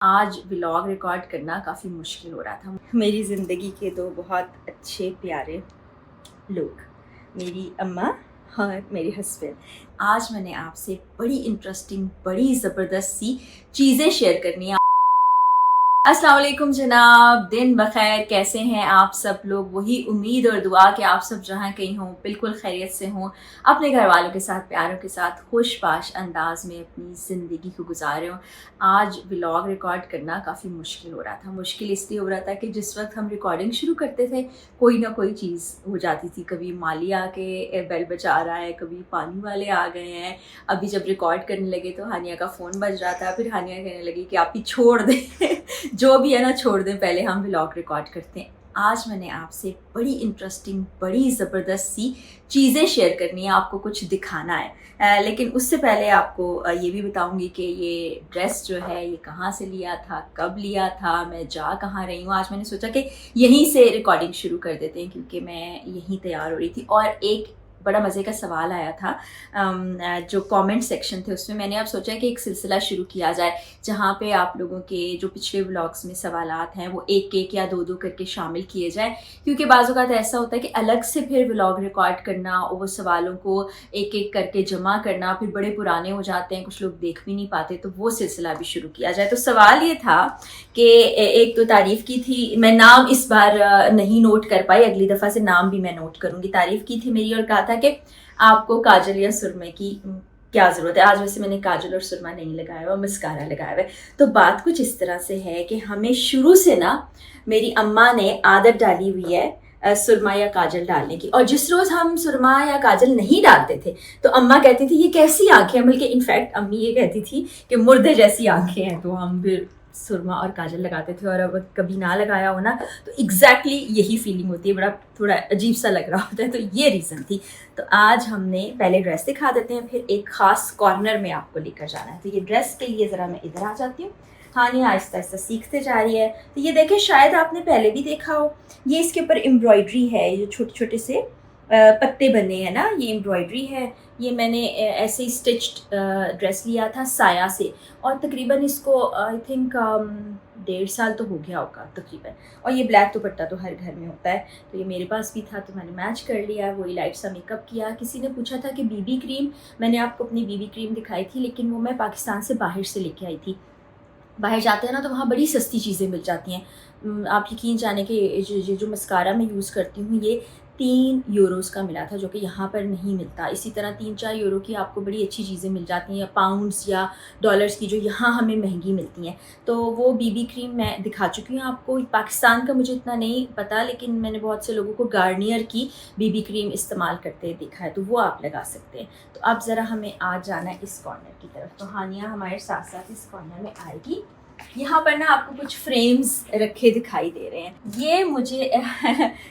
आज vlog record करना काफ़ी मुश्किल हो रहा था। मेरी ज़िंदगी के दो बहुत अच्छे प्यारे लोग, मेरी अम्मा और मेरे हस्बैंड। आज मैंने आपसे बड़ी इंटरेस्टिंग, बड़ी ज़बरदस्त सी चीज़ें शेयर करनी है। अस्सलाम वालेकुम जनाब, दिन बखैर। कैसे हैं आप सब लोग? वही उम्मीद और दुआ कि आप सब जहाँ कहीं हों बिल्कुल खैरियत से हों, अपने घर वालों के साथ, प्यारों के साथ खुशबाश अंदाज में अपनी ज़िंदगी को गुजारे हों। आज व्लॉग रिकॉर्ड करना काफ़ी मुश्किल हो रहा था। मुश्किल इसलिए हो रहा था कि जिस वक्त हम रिकॉर्डिंग शुरू करते थे कोई ना कोई चीज़ हो जाती थी। कभी माली आके बेल बजा रहा है, कभी पानी वाले आ गए हैं। अभी जब रिकॉर्ड करने लगे तो हानिया का फ़ोन बज रहा था, फिर हानिया कहने लगी कि आप ही छोड़ दें जो भी है ना छोड़ दें, पहले हम व्लॉग रिकॉर्ड करते हैं। आज मैंने आपसे बड़ी इंटरेस्टिंग, बड़ी ज़बरदस्त सी चीज़ें शेयर करनी है, आपको कुछ दिखाना है। लेकिन उससे पहले आपको ये भी बताऊंगी कि ये ड्रेस जो है ये कहाँ से लिया था, कब लिया था, मैं जा कहाँ रही हूँ। आज मैंने सोचा कि यहीं से रिकॉर्डिंग शुरू कर देते हैं क्योंकि मैं यहीं तैयार हो रही थी। और एक बड़ा मज़े का सवाल आया था जो कमेंट सेक्शन थे उसमें। मैंने अब सोचा कि एक सिलसिला शुरू किया जाए जहाँ पे आप लोगों के जो पिछले व्लॉग्स में सवालात हैं वो एक एक या दो दो करके शामिल किए जाए, क्योंकि बाज़ औक़ात ऐसा होता है कि अलग से फिर व्लॉग रिकॉर्ड करना और वो सवालों को एक एक करके जमा करना फिर बड़े पुराने हो जाते हैं, कुछ लोग देख भी नहीं पाते। तो वो सिलसिला भी शुरू किया जाए। तो सवाल ये था कि एक तो तारीफ़ की थी, मैं नाम इस बार नहीं नोट कर पाई, अगली दफ़ा से नाम भी मैं नोट करूँगी। तारीफ़ की थी मेरी और कहा था कि आपको काजल या सुरमे की क्या ज़रूरत है। आज वैसे मैंने काजल और सुरमा नहीं लगाया हुआ, मस्कारा लगाया हुआ है। तो बात कुछ इस तरह से है कि हमें शुरू से ना मेरी अम्मा ने आदत डाली हुई है सुरमा या काजल डालने की। और जिस रोज़ हम सुरमा या काजल नहीं डालते थे तो अम्मा कहती थी ये कैसी आंखें हैं, बल्कि इनफैक्ट अम्मी ये कहती थी कि मुर्दे जैसी आंखें हैं। तो हम फिर सुरमा और काजल लगाते थे। और अब कभी ना लगाया हो ना तो एग्जैक्टली यही फीलिंग होती है, बड़ा थोड़ा अजीब सा लग रहा होता है। तो ये रीज़न थी। तो आज हमने पहले ड्रेस दिखा देते हैं, फिर एक ख़ास कॉर्नर में आपको लेकर जाना है। तो ये ड्रेस के लिए ज़रा मैं इधर आ जाती हूँ। हानिया आहिस्ता आहिस्ता सीखते जा रही है। तो ये देखें, शायद आपने पहले भी देखा हो, ये इसके ऊपर एम्ब्रॉयडरी है, ये छोटे छोटे से पत्ते बने हैं ना, ये एम्ब्रॉयडरी है। ये मैंने ऐसे ही स्टिच्ड ड्रेस लिया था साया से, और तकरीबन इसको आई थिंक 1.5 साल तो हो गया होगा तकरीबन। और ये ब्लैक दुपट्टा तो हर घर में होता है, तो ये मेरे पास भी था तो मैंने मैच कर लिया। वही लाइट सा मेकअप किया। किसी ने पूछा था कि बीबी क्रीम, मैंने आपको अपनी बीबी क्रीम दिखाई थी, लेकिन वो मैं पाकिस्तान से बाहर से लेके आई थी। बाहर जाते हैं ना तो वहाँ बड़ी सस्ती चीज़ें मिल जाती हैं। आप यकीन जाने कि जो मस्कारा मैं यूज़ करती हूँ ये 3 यूरोज़ का मिला था, जो कि यहाँ पर नहीं मिलता। इसी तरह 3-4 यूरो की आपको बड़ी अच्छी चीज़ें मिल जाती हैं, या पाउंड्स या डॉलर्स की, जो यहाँ हमें महंगी मिलती हैं। तो वो बीबी क्रीम मैं दिखा चुकी हूँ आपको। पाकिस्तान का मुझे इतना नहीं पता, लेकिन मैंने बहुत से लोगों को गार्नियर की बीबी क्रीम इस्तेमाल करते देखा है, तो वो आप लगा सकते हैं। तो अब ज़रा हमें आज जाना है इस कॉर्नर की तरफ। तो हानिया हमारे साथ साथ इस कॉर्नर में आएगी। यहाँ पर ना आपको कुछ फ्रेम्स रखे दिखाई दे रहे हैं। ये मुझे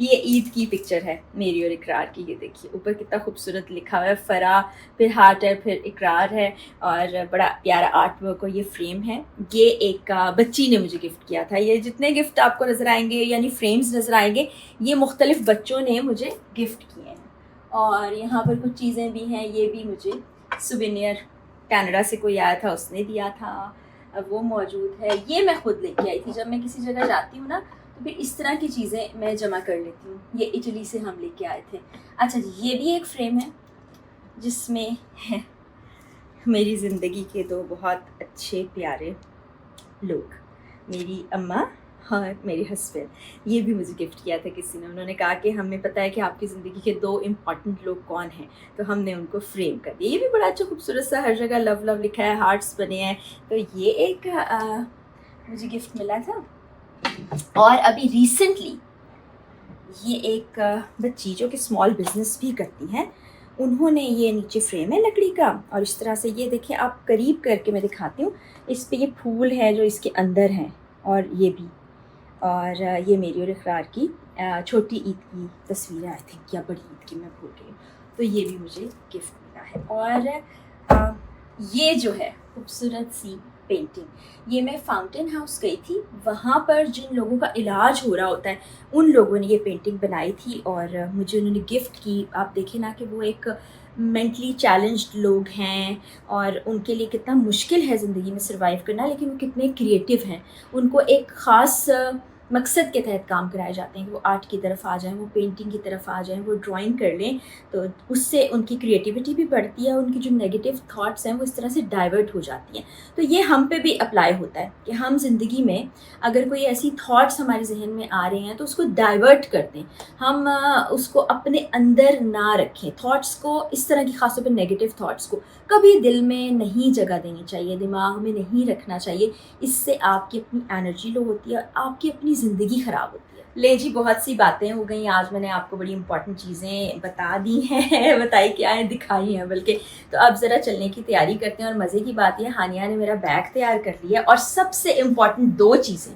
ये ईद की पिक्चर है मेरी और इकरार की। ये देखिए ऊपर कितना खूबसूरत लिखा हुआ है, फरा, फिर हार्ट है, फिर इकरार है, और बड़ा प्यारा आर्ट वर्क। और ये फ्रेम है, ये एक बच्ची ने मुझे गिफ्ट किया था। ये जितने गिफ्ट आपको नज़र आएंगे यानी फ्रेम्स नज़र आएंगे, ये मुख्तलिफ बच्चों ने मुझे गिफ्ट किए हैं। और यहाँ पर कुछ चीज़ें भी हैं, ये भी मुझे सुवेनियर कनाडा से कोई आया था उसने दिया था, अब वो मौजूद है। ये मैं खुद लेके आई थी। जब मैं किसी जगह जाती हूँ ना तो फिर इस तरह की चीज़ें मैं जमा कर लेती हूँ। ये इटली से हम लेके आए थे। अच्छा जी, ये भी एक फ्रेम है जिसमें है मेरी ज़िंदगी के दो बहुत अच्छे प्यारे लोग, मेरी अम्मा और मेरे हस्बैंड। ये भी मुझे गिफ्ट किया था किसी ने। उन्होंने कहा कि हमें पता है कि आपकी ज़िंदगी के 2 इम्पॉर्टेंट लोग कौन हैं, तो हमने उनको फ्रेम कर दिया। ये भी बड़ा अच्छा खूबसूरत सा, हर जगह लव लव लिखा है, हार्ट्स बने हैं। तो ये एक मुझे गिफ्ट मिला था। और अभी रिसेंटली ये एक बच्ची जो कि स्मॉल बिजनेस भी करती हैं, उन्होंने, ये नीचे फ्रेम है लकड़ी का, और इस तरह से ये देखिए, आप करीब करके मैं दिखाती हूँ। इस पे ये फूल है जो इसके अंदर हैं, और ये भी। और ये मेरी और इकरार की छोटी ईद की तस्वीर है आई थिंक, या बड़ी ईद की, मैं भूल गई हूँ। तो ये भी मुझे गिफ्ट मिला है। और ये जो है खूबसूरत सी पेंटिंग, ये मैं फाउंटेन हाउस गई थी, वहाँ पर जिन लोगों का इलाज हो रहा होता है उन लोगों ने ये पेंटिंग बनाई थी और मुझे उन्होंने गिफ्ट की। आप देखें ना कि वो एक मेंटली चैलेंज्ड लोग हैं और उनके लिए कितना मुश्किल है ज़िंदगी में सर्वाइव करना, लेकिन वो कितने क्रिएटिव हैं। उनको एक ख़ास मकसद के तहत काम कराए जाते हैं कि वो आर्ट की तरफ आ जाएं, वो पेंटिंग की तरफ आ जाएं, वो ड्राइंग कर लें, तो उससे उनकी क्रिएटिविटी भी बढ़ती है, उनकी जो नेगेटिव थॉट्स हैं वो इस तरह से डाइवर्ट हो जाती हैं। तो ये हम पे भी अप्लाई होता है कि हम ज़िंदगी में अगर कोई ऐसी थॉट्स हमारे जहन में आ रहे हैं तो उसको डाइवर्ट कर दें, हम उसको अपने अंदर ना रखें। थॉट्स को इस तरह की ख़ासतौर पर नेगेटिव थॉट्स को कभी दिल में नहीं जगह देनी चाहिए, दिमाग में नहीं रखना चाहिए। इससे आपकी अपनी एनर्जी लो होती है और आपकी अपनी ज़िंदगी ख़राब होती है। ले जी, बहुत सी बातें हो गई आज, मैंने आपको बड़ी इंपॉर्टेंट चीज़ें बता दी हैं बताई क्या है, दिखाई हैं बल्कि। तो अब ज़रा चलने की तैयारी करते हैं। और मज़े की बात है, हानिया ने मेरा बैग तैयार कर लिया और सबसे इम्पॉर्टेंट 2 चीज़ें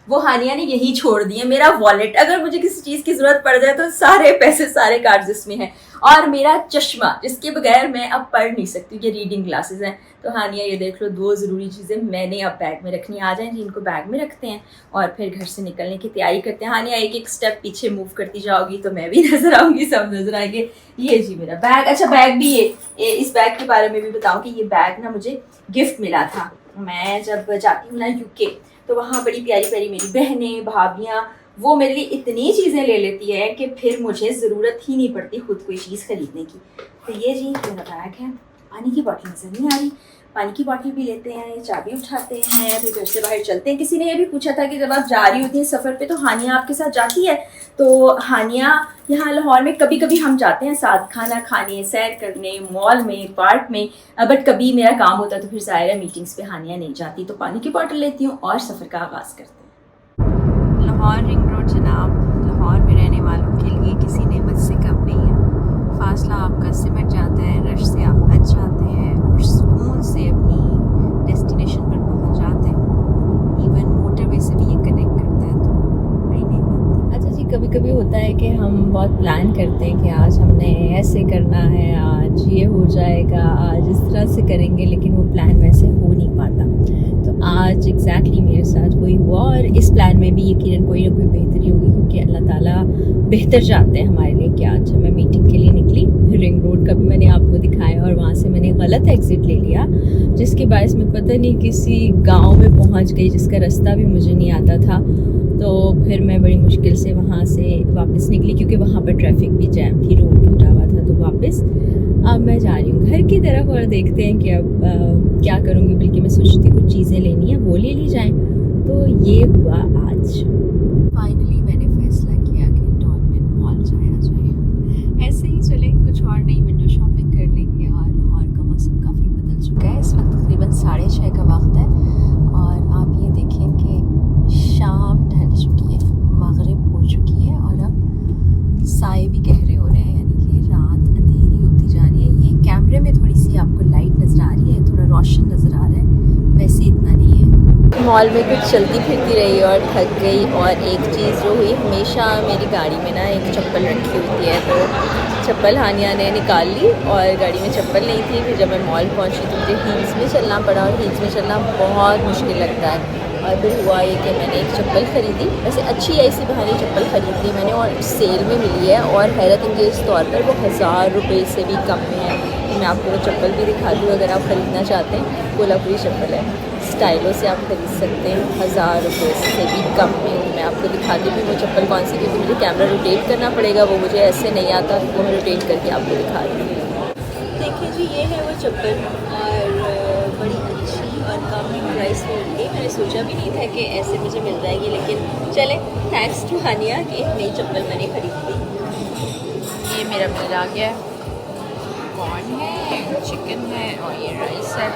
वो हानिया ने यही छोड़ दी है। मेरा वॉलेट, अगर मुझे किसी चीज़ की ज़रूरत पड़ जाए तो सारे पैसे, सारे कार्ड्स इसमें हैं, और मेरा चश्मा जिसके बगैर मैं अब पढ़ नहीं सकती, ये रीडिंग ग्लासेस हैं। तो हानिया ये देख लो, 2 ज़रूरी चीज़ें मैंने अब बैग में रखनी। आ जाएं जी, इनको बैग में रखते हैं और फिर घर से निकलने की तैयारी करते हैं। हानिया एक एक स्टेप पीछे मूव करती जाओगी तो मैं भी नज़र आऊँगी, सब नज़र आएंगे। ये जी मेरा बैग। अच्छा, बैग भी ये इस बैग के बारे में भी बताऊँ कि ये बैग ना मुझे गिफ्ट मिला था। मैं जब जाती हूँ ना UK, तो वहाँ बड़ी प्यारी प्यारी मेरी बहनें, भाभियाँ, वो मेरे लिए इतनी चीज़ें ले लेती है कि फिर मुझे ज़रूरत ही नहीं पड़ती खुद कोई चीज़ खरीदने की। तो ये जी मेरा बैग है। पानी की बॉटल नज़र नहीं आ रही, पानी की बॉटल भी लेते हैं, चाबी उठाते हैं, फिर घर से बाहर चलते हैं। किसी ने ये भी पूछा था कि जब आप जा रही होती हैं सफ़र पे तो हानिया आपके साथ जाती है? तो हानिया यहाँ लाहौर में कभी कभी हम जाते हैं साथ खाना खाने, सैर करने, मॉल में, पार्क में, बट कभी मेरा काम होता है तो फिर ज़ाहिर है मीटिंग्स पे हानिया नहीं जाती, तो पानी की बॉटल लेती हूँ और सफ़र का आगाज़ करते हैं। लाहौर रिंग रोड जनाब, लाहौर में रहने वालों के लिए किसी नेमत से कम नहीं है। फासला आपका सिमट जाता है, रश से आप बच जाते हैं और सुकून से अपनी डेस्टिनेशन पर पहुंच जाते हैं। इवन मोटरवे से भी ये कनेक्ट करता है, तो बड़ी नेमत। अच्छा जी, कभी कभी होता है कि हम बहुत प्लान करते हैं कि आज हमने ऐसे करना है, आज ये हो जाएगा, आज इस तरह से करेंगे, लेकिन वो प्लान वैसे हो नहीं पाता। तो आज एग्जैक्टली मेरे साथ वही हुआ और इस प्लान में भी यकीनन कोई ना कोई बेहतरी होगी, क्योंकि अल्लाह ताला बेहतर जानते हैं हमारे लिए कि आज मैं मीटिंग के लिए निकली, रिंग रोड का भी मैंने आपको दिखाया और वहाँ से मैंने गलत एग्ज़िट ले लिया, जिसके बायस में पता नहीं किसी गांव में पहुँच गई जिसका रास्ता भी मुझे नहीं आता था। तो फिर मैं बड़ी मुश्किल से वहाँ से वापस निकली, क्योंकि वहाँ पर ट्रैफिक भी जैम थी, रोड टूटा हुआ था। तो वापस अब मैं जा रही हूँ घर की तरफ और देखते हैं कि अब क्या करूँगी। बल्कि मैं सोचती कुछ चीज़ें लेनी है, वो ले ली जाएँ। तो ये हुआ आज। फाइनली मैंने फैसला किया कि डॉल्फिन मॉल जाया जाए। ऐसे ही चले, कुछ और नहीं, विंडो शॉपिंग कर लेंगे। और लाहौर का मौसम काफ़ी बदल चुका है, इस वक्त तकरीबन 6:30 का वक्त है और आप ये देखें कि शाम ढल चुकी है, मगरिब हो चुकी है और अब साए भी गहरे हो रहे हैं, यानी कि रात अंधेरी होती जा रही है। ये कैमरे में थोड़ी सी आपको लाइट नज़र आ रही है, थोड़ा रोशन नज़र आ रहा है, वैसे इतना नहीं है। मॉल में कुछ चलती फिरती रही और थक गई। और एक चीज़ जो हुई, हमेशा मेरी गाड़ी में ना एक चप्पल रखी होती है, तो चप्पल हानिया ने निकाल ली और गाड़ी में चप्पल नहीं थी। फिर जब मैं मॉल पहुंची तो मुझे हील्स में चलना पड़ा और हील्स में चलना बहुत मुश्किल लगता है। और फिर हुआ ये कि मैंने एक चप्पल ख़रीदी, वैसे अच्छी ऐसी बहानी चप्पल ख़रीद ली मैंने और सेल में मिली है और हैरत अंगेज़ तौर पर वो 1000 रुपये से भी कम में है। मैं आपको वो चप्पल भी दिखा दूँ, अगर आप ख़रीदना चाहते हैं। कोल्हापुरी चप्पल है, स्टाइलों से आप खरीद सकते हैं 1000 रुपये से भी कम में। मैं आपको दिखाती भी वो चप्पल कौन सी, क्योंकि मुझे कैमरा रोटेट करना पड़ेगा, वो मुझे ऐसे नहीं आता, वो मैं रोटेट करके आपको दिखा रही हूँ। देखिए जी, ये है वो चप्पल और बड़ी अच्छी और काफ़ी प्राइस में मिल गई। मैंने सोचा भी नहीं था कि ऐसे मुझे मिल जाएगी, लेकिन चले, थैंक्स टू हानिया कि नई चप्पल मैंने खरीद ली। ये मेरा बिल आ गया, कॉर्न है, चिकन है और ये राइस है।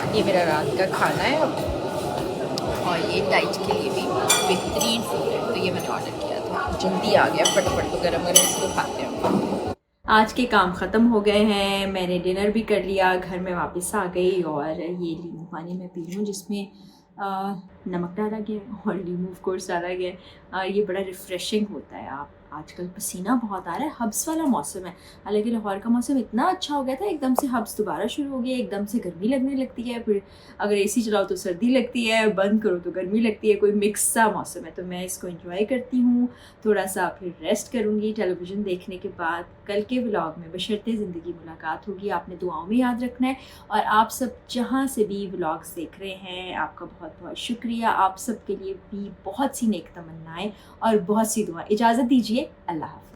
ये मेरा रात का खाना है और ये डाइट के लिए भी बेहतरीन फूड है, तो ये मैंने ऑर्डर किया था, जल्दी आ गया, फटाफट तो गरम गरम इसको खाते हैं। आज के काम ख़त्म हो गए हैं, मैंने डिनर भी कर लिया, घर में वापस आ गई और ये नींबू पानी मैं पी रही हूँ जिसमें नमक डाला गया है और लीमू ऑफ कोर्स डाला गया है। ये बड़ा रिफ़्रेशिंग होता है। आप आजकल पसीना बहुत आ रहा है, हब्स वाला मौसम है। हालांकि लाहौर का मौसम इतना अच्छा हो गया था, एकदम से हब्स दोबारा शुरू हो गया, एकदम से गर्मी लगने लगती है, फिर अगर एसी चलाओ तो सर्दी लगती है, बंद करो तो गर्मी लगती है, कोई मिक्स सा मौसम है। तो मैं इसको एंजॉय करती हूँ, थोड़ा सा फिर रेस्ट करूँगी टेलीविज़न देखने के बाद। कल के व्लॉग में बशर्ते ज़िंदगी मुलाकात होगी। आपने दुआओं में याद रखना है। और आप सब जहाँ से भी व्लॉग्स देख रहे हैं, आपका बहुत बहुत शुक्रिया। आप सब के लिए भी बहुत सी नेक तमन्नाएं और बहुत सी दुआ। इजाज़त दीजिए, अल्लाह हाफ़िज़।